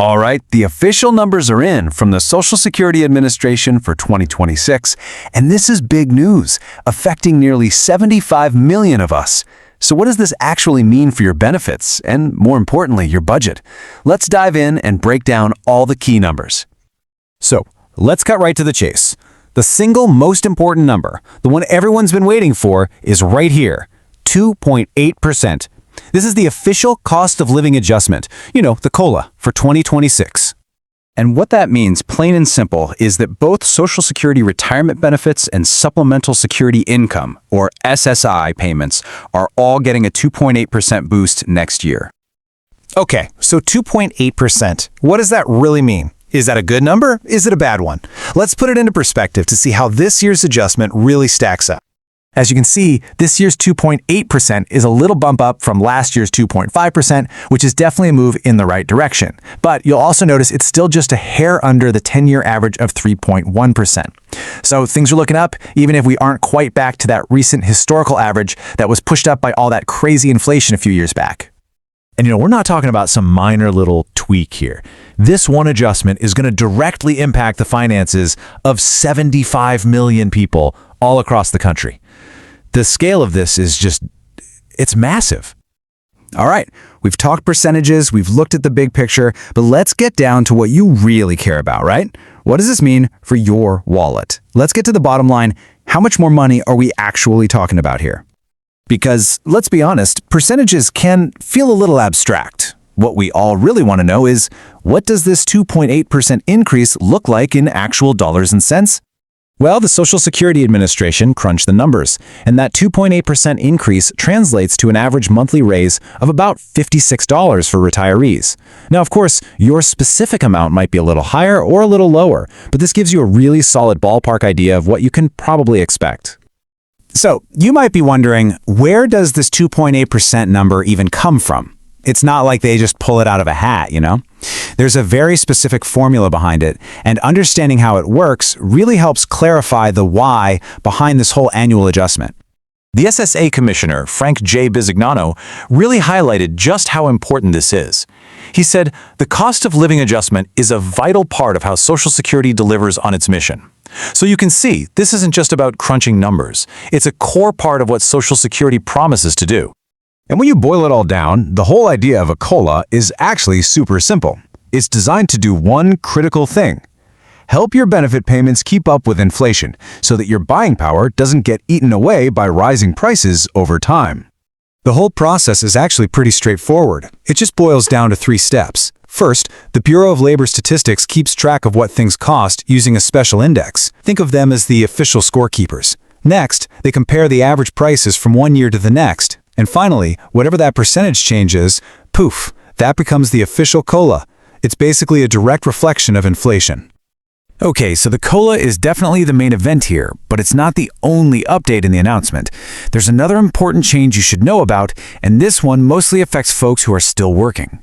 All right, the official numbers are in from the Social Security Administration for 2026, and this is big news, affecting nearly 75 million of us. So what does this actually mean for your benefits, and more importantly, your budget? Let's dive in and break down all the key numbers. So, let's cut right to the chase. The single most important number, the one everyone's been waiting for, is right here, 2.8%. This is the official cost of living adjustment, the COLA, for 2026. And what that means, plain and simple, is that both Social Security retirement benefits and Supplemental Security Income, or SSI payments, are all getting a 2.8% boost next year. Okay, so 2.8%. What does that really mean? Is that a good number? Is it a bad one? Let's put it into perspective to see how this year's adjustment really stacks up. As you can see, this year's 2.8% is a little bump up from last year's 2.5%, which is definitely a move in the right direction. But you'll also notice it's still just a hair under the 10-year average of 3.1%. So things are looking up, even if we aren't quite back to that recent historical average that was pushed up by all that crazy inflation a few years back. And we're not talking about some minor little tweak here. This one adjustment is going to directly impact the finances of 75 million people all across the country. The scale of this is it's massive. All right, we've talked percentages, we've looked at the big picture, but let's get down to what you really care about, right? What does this mean for your wallet? Let's get to the bottom line. How much more money are we actually talking about here? Because, let's be honest, percentages can feel a little abstract. What we all really want to know is, what does this 2.8% increase look like in actual dollars and cents? Well, the Social Security Administration crunched the numbers, and that 2.8% increase translates to an average monthly raise of about $56 for retirees. Now, of course, your specific amount might be a little higher or a little lower, but this gives you a really solid ballpark idea of what you can probably expect. So, you might be wondering, where does this 2.8% number even come from? It's not like they just pull it out of a hat, There's a very specific formula behind it, and understanding how it works really helps clarify the why behind this whole annual adjustment. The SSA Commissioner, Frank J. Bisignano, really highlighted just how important this is. He said, the cost of living adjustment is a vital part of how Social Security delivers on its mission. So you can see, this isn't just about crunching numbers. It's a core part of what Social Security promises to do. And when you boil it all down, the whole idea of a COLA is actually super simple. It's designed to do one critical thing: help your benefit payments keep up with inflation so that your buying power doesn't get eaten away by rising prices over time. The whole process is actually pretty straightforward. It just boils down to 3 steps. First, the Bureau of Labor Statistics keeps track of what things cost using a special index. Think of them as the official scorekeepers. Next, they compare the average prices from one year to the next. And finally, whatever that percentage change is, poof, that becomes the official COLA. It's basically a direct reflection of inflation. Okay, so the COLA is definitely the main event here, but it's not the only update in the announcement. There's another important change you should know about, and this one mostly affects folks who are still working.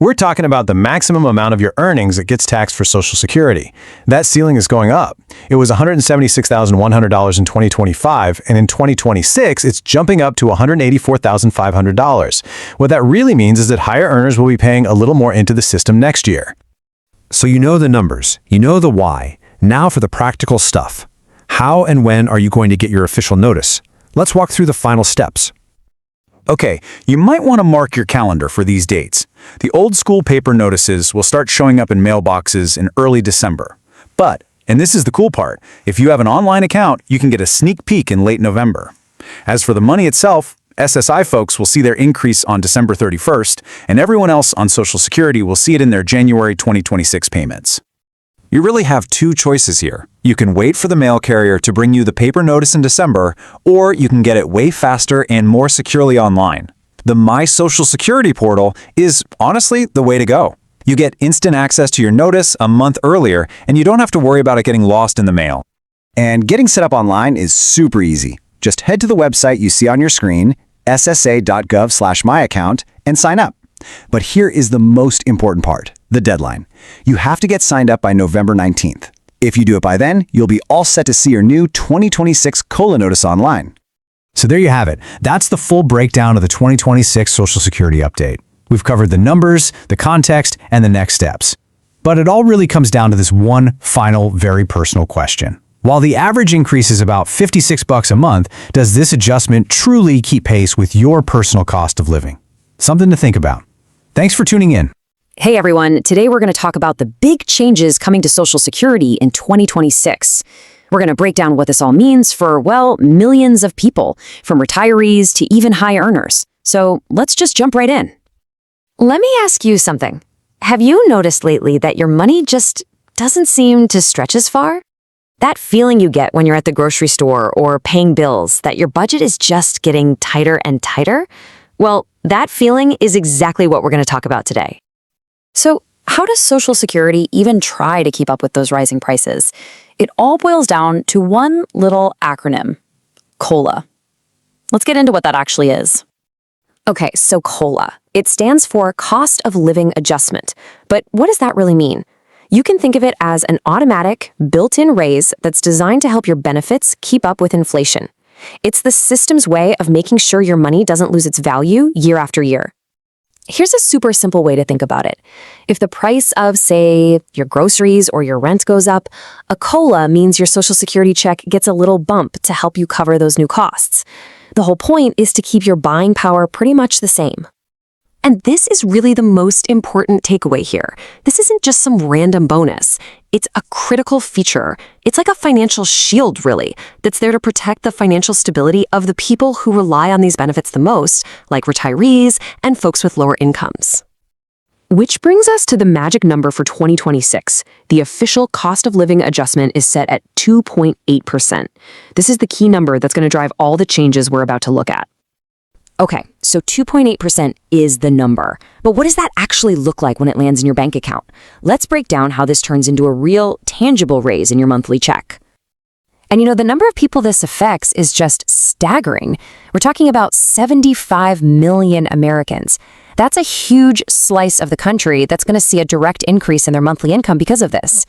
We're talking about the maximum amount of your earnings that gets taxed for Social Security. That ceiling is going up. It was $176,100 in 2025, and in 2026, it's jumping up to $184,500. What that really means is that higher earners will be paying a little more into the system next year. So you know the numbers, you know the why. Now for the practical stuff. How and when are you going to get your official notice? Let's walk through the final steps. Okay, you might want to mark your calendar for these dates. The old school paper notices will start showing up in mailboxes in early December. But, and this is the cool part, if you have an online account, you can get a sneak peek in late November. As for the money itself, SSI folks will see their increase on December 31st, and everyone else on Social Security will see it in their January 2026 payments. You really have 2 choices here. You can wait for the mail carrier to bring you the paper notice in December, or you can get it way faster and more securely online. The My Social Security portal is honestly the way to go. You get instant access to your notice a month earlier, and you don't have to worry about it getting lost in the mail. And getting set up online is super easy. Just head to the website you see on your screen, ssa.gov/myaccount, and sign up. But here is the most important part, the deadline. You have to get signed up by November 19th. If you do it by then, you'll be all set to see your new 2026 COLA notice online. So there you have it. That's the full breakdown of the 2026 Social Security update. We've covered the numbers, the context, and the next steps. But it all really comes down to this one final, very personal question. While the average increase is about $56 a month, does this adjustment truly keep pace with your personal cost of living? Something to think about. Thanks for tuning in. Hey everyone, today we're going to talk about the big changes coming to Social Security in 2026. We're going to break down what this all means for, well, millions of people, from retirees to even high earners. So let's just jump right in. Let me ask you something. Have you noticed lately that your money just doesn't seem to stretch as far? That feeling you get when you're at the grocery store or paying bills, that your budget is just getting tighter and tighter? Well, that feeling is exactly what we're going to talk about today. So, how does Social Security even try to keep up with those rising prices? It all boils down to one little acronym, COLA. Let's get into what that actually is. Okay, so COLA. It stands for Cost of Living Adjustment. But what does that really mean? You can think of it as an automatic, built-in raise that's designed to help your benefits keep up with inflation. It's the system's way of making sure your money doesn't lose its value year after year. Here's a super simple way to think about it. If the price of, say, your groceries or your rent goes up, a COLA means your Social Security check gets a little bump to help you cover those new costs. The whole point is to keep your buying power pretty much the same. And this is really the most important takeaway here. This isn't just some random bonus. It's a critical feature. It's like a financial shield, really, that's there to protect the financial stability of the people who rely on these benefits the most, like retirees and folks with lower incomes. Which brings us to the magic number for 2026. The official cost of living adjustment is set at 2.8%. This is the key number that's going to drive all the changes we're about to look at. Okay, so 2.8% is the number. But what does that actually look like when it lands in your bank account? Let's break down how this turns into a real, tangible raise in your monthly check. And the number of people this affects is just staggering. We're talking about 75 million Americans. That's a huge slice of the country that's going to see a direct increase in their monthly income because of this.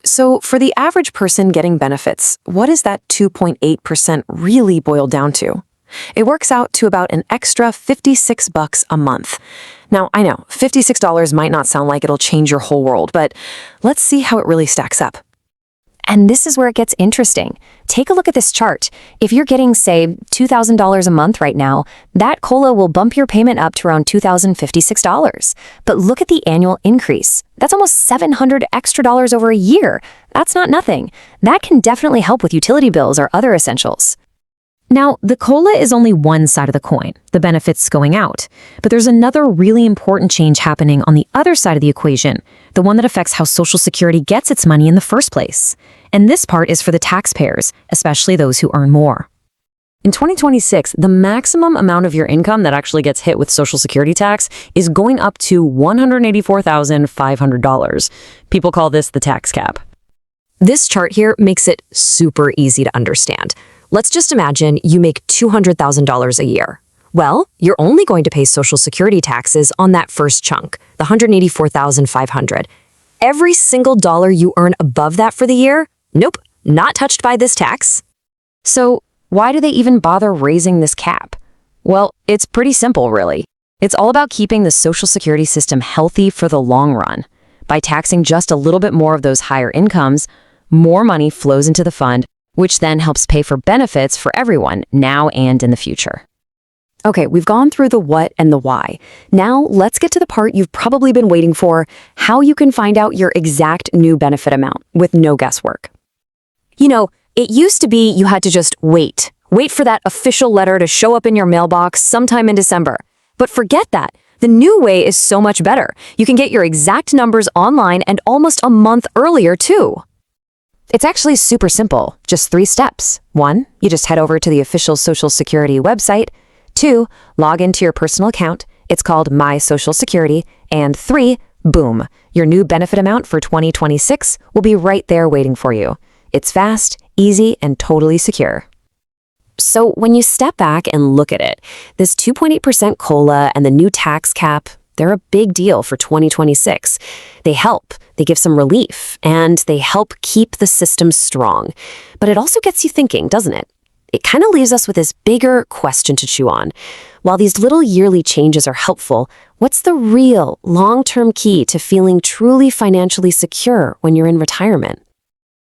So for the average person getting benefits, what does that 2.8% really boil down to? It works out to about an extra $56 a month. Now, I know, $56 might not sound like it'll change your whole world, but let's see how it really stacks up. And this is where it gets interesting. Take a look at this chart. If you're getting, say, $2,000 a month right now, that COLA will bump your payment up to around $2,056. But look at the annual increase. That's almost $700 extra over a year. That's not nothing. That can definitely help with utility bills or other essentials. Now, the COLA is only one side of the coin, the benefits going out. But there's another really important change happening on the other side of the equation, the one that affects how Social Security gets its money in the first place. And this part is for the taxpayers, especially those who earn more. In 2026, the maximum amount of your income that actually gets hit with Social Security tax is going up to $184,500. People call this the tax cap. This chart here makes it super easy to understand. Let's just imagine you make $200,000 a year. Well, you're only going to pay Social Security taxes on that first chunk, the $184,500. Every single dollar you earn above that for the year, nope, not touched by this tax. So why do they even bother raising this cap? Well, it's pretty simple, really. It's all about keeping the Social Security system healthy for the long run. By taxing just a little bit more of those higher incomes, more money flows into the fund, which then helps pay for benefits for everyone now and in the future. Okay, we've gone through the what and the why. Now let's get to the part you've probably been waiting for, how you can find out your exact new benefit amount with no guesswork. It used to be you had to just wait for that official letter to show up in your mailbox sometime in December. But forget that. The new way is so much better. You can get your exact numbers online and almost a month earlier, too. It's actually super simple, just 3 steps. 1, you just head over to the official Social Security website. 2, log into your personal account. It's called My Social Security. And 3, boom, your new benefit amount for 2026 will be right there waiting for you. It's fast, easy, and totally secure. So when you step back and look at it, this 2.8% COLA and the new tax cap, they're a big deal for 2026. They help, they give some relief, and they help keep the system strong. But it also gets you thinking, doesn't it? it kind of leaves us with this bigger question to chew on. While these little yearly changes are helpful, what's the real, long-term key to feeling truly financially secure when you're in retirement?